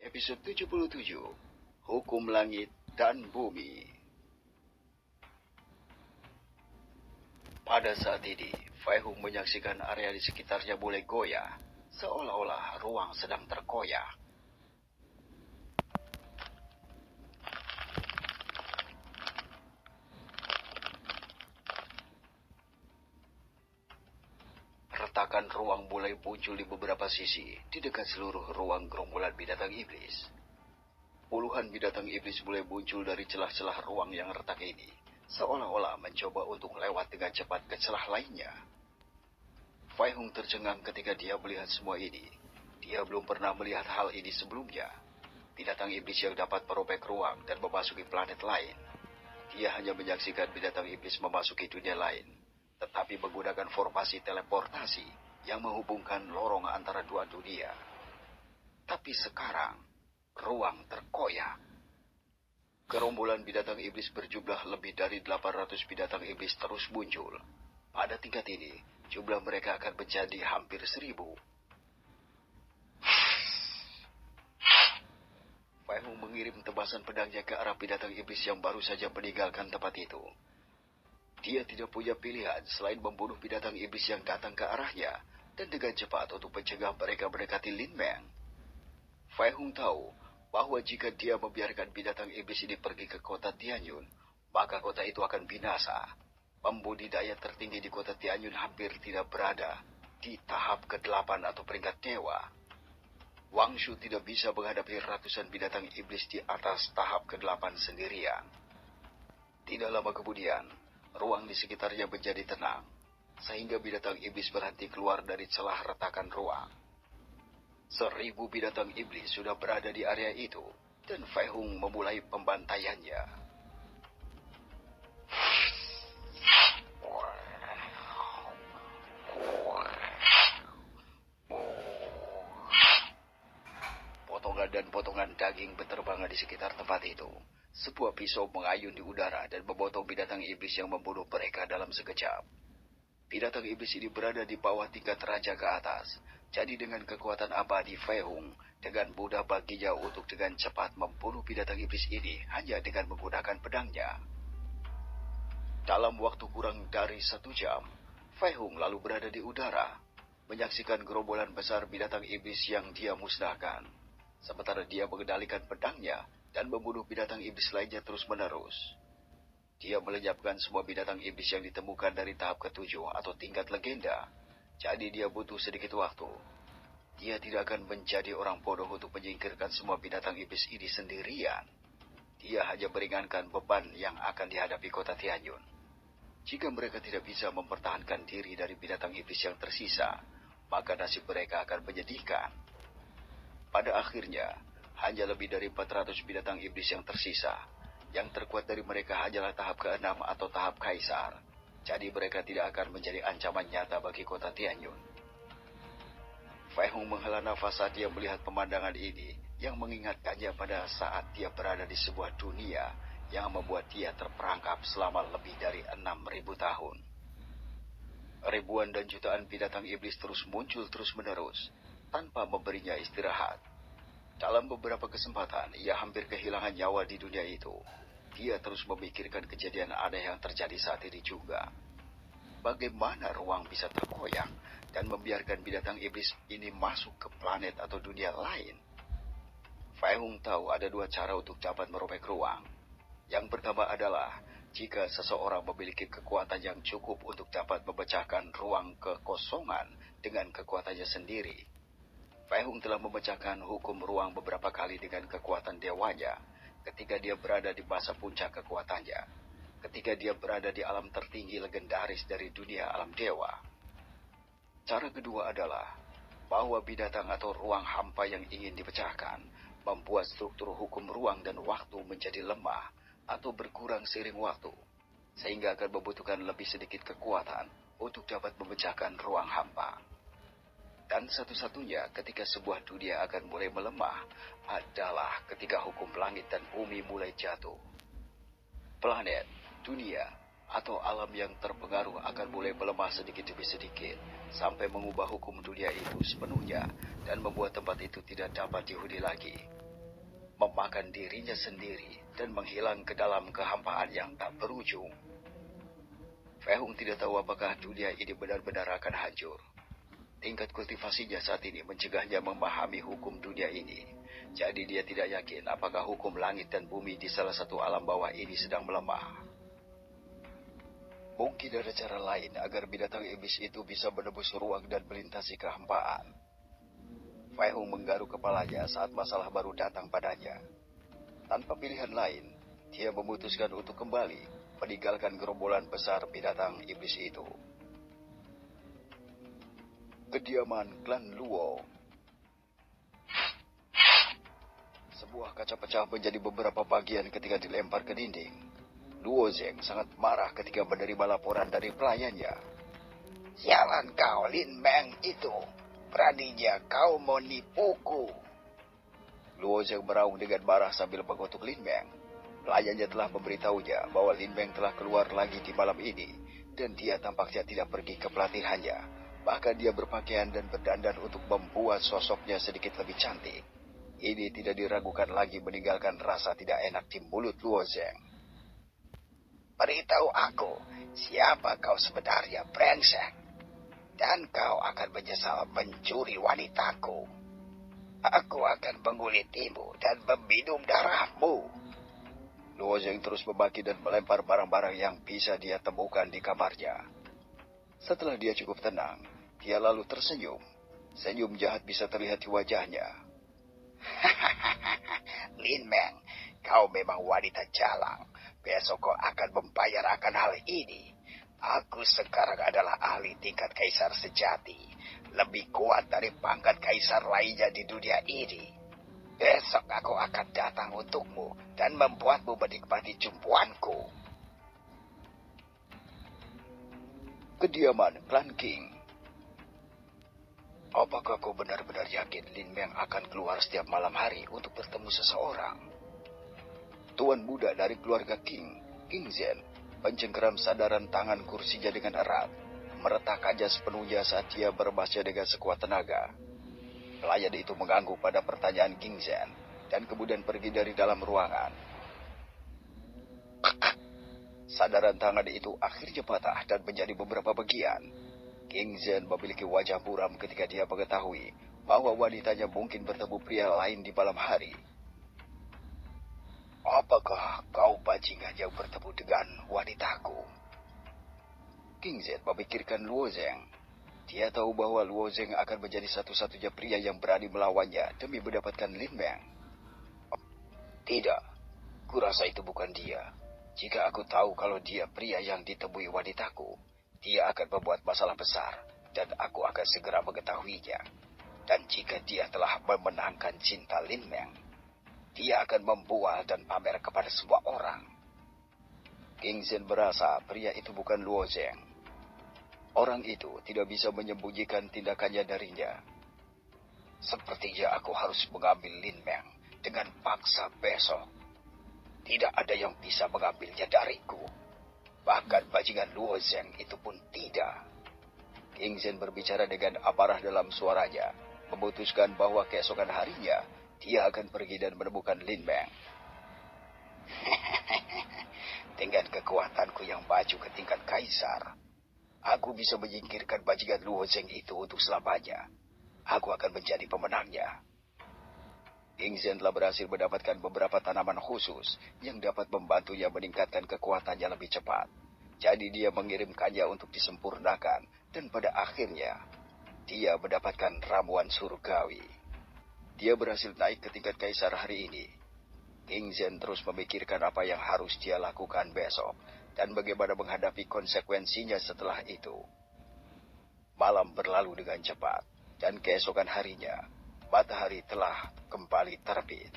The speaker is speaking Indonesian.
Episode 77, Hukum Langit dan Bumi. Pada saat ini, Fei Hung menyaksikan area di sekitarnya mulai goyah, seolah-olah ruang sedang terkoyak. Retakan ruang mulai muncul di beberapa sisi, di dekat seluruh ruang gerombolan binatang iblis. Puluhan binatang iblis mulai muncul dari celah-celah ruang yang retak ini, seolah-olah mencoba untuk lewat dengan cepat ke celah lainnya. Fei Hung tercengang ketika dia melihat semua ini. Dia belum pernah melihat hal ini sebelumnya. Binatang iblis yang dapat merobek ruang dan memasuki planet lain. Dia hanya menyaksikan binatang iblis memasuki dunia lain, tetapi menggunakan formasi teleportasi yang menghubungkan lorong antara dua dunia. Tapi sekarang, ruang terkoyak. Gerombolan binatang iblis berjumlah lebih dari 800 binatang iblis terus muncul. Pada tingkat ini, jumlah mereka akan menjadi hampir 1000. Fei Hung mengirim tebasan pedangnya ke arah binatang iblis yang baru saja meninggalkan tempat itu. Dia tidak punya pilihan selain membunuh binatang iblis yang datang ke arahnya dan dengan cepat untuk mencegah mereka mendekati Lin Meng. Fei Hung tahu bahwa jika dia membiarkan binatang iblis ini pergi ke kota Tianyun, maka kota itu akan binasa. Pembudidaya tertinggi di kota Tianyun hampir tidak berada di tahap ke-8 atau peringkat dewa. Wang Shu tidak bisa menghadapi ratusan binatang iblis di atas tahap ke-8 sendirian. Tidak lama kemudian, ruang di sekitarnya menjadi tenang, sehingga binatang iblis berhenti keluar dari celah retakan ruang. 1000 binatang iblis sudah berada di area itu, dan Fei Hung memulai pembantaiannya. Potongan dan potongan daging berterbangan di sekitar tempat itu. Sebuah pisau mengayun di udara dan memotong binatang iblis yang membunuh mereka dalam sekejap. Binatang iblis ini berada di bawah tingkat raja ke atas. Jadi dengan kekuatan abadi Fei Hung, dengan mudah baginya untuk dengan cepat membunuh binatang iblis ini hanya dengan menggunakan pedangnya. Dalam waktu kurang dari 1 jam, Fei Hung lalu berada di udara, menyaksikan gerombolan besar binatang iblis yang dia musnahkan. Sementara dia mengendalikan pedangnya dan membunuh binatang iblis lainnya terus-menerus. Dia melenyapkan semua binatang iblis yang ditemukan dari tahap ke-7 atau tingkat legenda. Jadi dia butuh sedikit waktu. Dia tidak akan menjadi orang bodoh untuk menyingkirkan semua binatang iblis ini sendirian. Dia hanya meringankan beban yang akan dihadapi kota Tianyun. Jika mereka tidak bisa mempertahankan diri dari binatang iblis yang tersisa, maka nasib mereka akan menyedihkan. Pada akhirnya, hanya lebih dari 400 binatang iblis yang tersisa. Yang terkuat dari mereka hanyalah tahap ke-6 atau tahap kaisar. Jadi mereka tidak akan menjadi ancaman nyata bagi kota Tianyun. Fei Hung menghela nafas saat dia melihat pemandangan ini yang mengingatkannya pada saat dia berada di sebuah dunia yang membuat dia terperangkap selama lebih dari 6000 tahun. Ribuan dan jutaan binatang iblis terus muncul terus-menerus tanpa memberinya istirahat. Dalam beberapa kesempatan, ia hampir kehilangan nyawa di dunia itu. Dia terus memikirkan kejadian aneh yang terjadi saat ini juga. Bagaimana ruang bisa terkoyak dan membiarkan binatang iblis ini masuk ke planet atau dunia lain? Fei Hung tahu ada 2 cara untuk dapat merobek ruang. Yang pertama adalah jika seseorang memiliki kekuatan yang cukup untuk dapat memecahkan ruang kekosongan dengan kekuatannya sendiri. Fei Hung telah memecahkan hukum ruang beberapa kali dengan kekuatan dewanya ketika dia berada di masa puncak kekuatannya, ketika dia berada di alam tertinggi legendaris dari dunia alam dewa. Cara kedua adalah bahwa binatang atau ruang hampa yang ingin dipecahkan membuat struktur hukum ruang dan waktu menjadi lemah atau berkurang seiring waktu, sehingga akan membutuhkan lebih sedikit kekuatan untuk dapat memecahkan ruang hampa. Dan satu-satunya ketika sebuah dunia akan mulai melemah adalah ketika hukum langit dan bumi mulai jatuh. Planet, dunia, atau alam yang terpengaruh akan mulai melemah sedikit demi sedikit sampai mengubah hukum dunia itu sepenuhnya dan membuat tempat itu tidak dapat dihuni lagi. memakan dirinya sendiri dan menghilang ke dalam kehampaan yang tak berujung. Fei Hong tidak tahu apakah dunia ini benar-benar akan hancur. Tingkat kultivasinya saat ini mencegahnya memahami hukum dunia ini. Jadi dia tidak yakin apakah hukum langit dan bumi di salah satu alam bawah ini sedang melemah. Mungkin ada cara lain agar binatang iblis itu bisa menembus ruang dan melintasi kehampaan. Fei Hong menggaruk kepalanya saat masalah baru datang padanya. Tanpa pilihan lain, dia memutuskan untuk kembali meninggalkan gerombolan besar binatang iblis itu. Kediaman klan Luo. Sebuah kaca pecah menjadi beberapa bagian ketika dilempar ke dinding. Luo Zeng sangat marah ketika menerima laporan dari pelayannya. Sialan kau, Lin Meng itu. Beraninya kau menipuku. Luo Zeng meraung dengan marah sambil mengutuk Lin Meng. Pelayannya telah memberitahunya bahwa Lin Meng telah keluar lagi di malam ini. Dan dia tampaknya tidak pergi ke pelatihannya. Bahkan dia berpakaian dan berdandan untuk membuat sosoknya sedikit lebih cantik. Ini tidak diragukan lagi meninggalkan rasa tidak enak di mulut Luo Zeng. Beritahu aku, siapa kau sebenarnya, brengsek? Dan kau akan menyesal mencuri wanitaku. Aku akan mengulitimu dan meminum darahmu. Luo Zeng terus membaki dan melempar barang-barang yang bisa dia temukan di kamarnya. Setelah dia cukup tenang, dia lalu tersenyum. Senyum jahat bisa terlihat di wajahnya. Lin Meng, kau memang wanita jalang. Besok kau akan membayar akan hal ini. Aku sekarang adalah ahli tingkat kaisar sejati. Lebih kuat dari pangkat kaisar lainnya di dunia ini. Besok aku akan datang untukmu dan membuatmu menikmati jumpuanku. Kediaman klan King. Apakah kau benar-benar yakin Lin Meng akan keluar setiap malam hari untuk bertemu seseorang? Tuan muda dari keluarga King, King Zhen, mencengkeram sandaran tangan kursinya dengan erat, meretakkannya sepenuhnya saat dia berbahasa dengan sekuat tenaga. Pelayan itu mengangguk pada pertanyaan King Zhen, dan kemudian pergi dari dalam ruangan. Sandaran tangan itu akhirnya patah dan menjadi beberapa bagian. King Zhen memiliki wajah buram ketika dia mengetahui bahwa wanitanya mungkin bertemu pria lain di malam hari. Apakah kau bajingan yang bertemu dengan wanitaku? King Zhen memikirkan Luo Zeng. Dia tahu bahwa Luo Zeng akan menjadi satu-satunya pria yang berani melawannya demi mendapatkan Lin Meng. Tidak, kurasa itu bukan dia. Jika aku tahu kalau dia pria yang ditemui wanitaku, dia akan membuat masalah besar, dan aku akan segera mengetahuinya. Dan jika dia telah memenangkan cinta Lin Meng, dia akan membual dan pamer kepada semua orang. King Zhen merasa pria itu bukan Luo Zeng. Orang itu tidak bisa menyembunyikan tindakannya darinya. Sepertinya aku harus mengambil Lin Meng dengan paksa besok. Tidak ada yang bisa mengambilnya dariku. Bahkan bajingan Luo Zeng itu pun tidak. King Zhen berbicara dengan amarah dalam suaranya, memutuskan bahwa keesokan harinya dia akan pergi dan menemukan Lin Meng. Dengan kekuatanku yang maju ke tingkat kaisar, aku bisa menyingkirkan bajingan Luo Zeng itu untuk selamanya. Aku akan menjadi pemenangnya. King Zhen telah berhasil mendapatkan beberapa tanaman khusus yang dapat membantunya meningkatkan kekuatannya lebih cepat. Jadi dia mengirimkannya untuk disempurnakan, dan pada akhirnya dia mendapatkan ramuan surgawi. Dia berhasil naik ke tingkat kaisar hari ini. King Zhen terus memikirkan apa yang harus dia lakukan besok dan bagaimana menghadapi konsekuensinya setelah itu. Malam berlalu dengan cepat, dan keesokan harinya, matahari telah kembali terbit.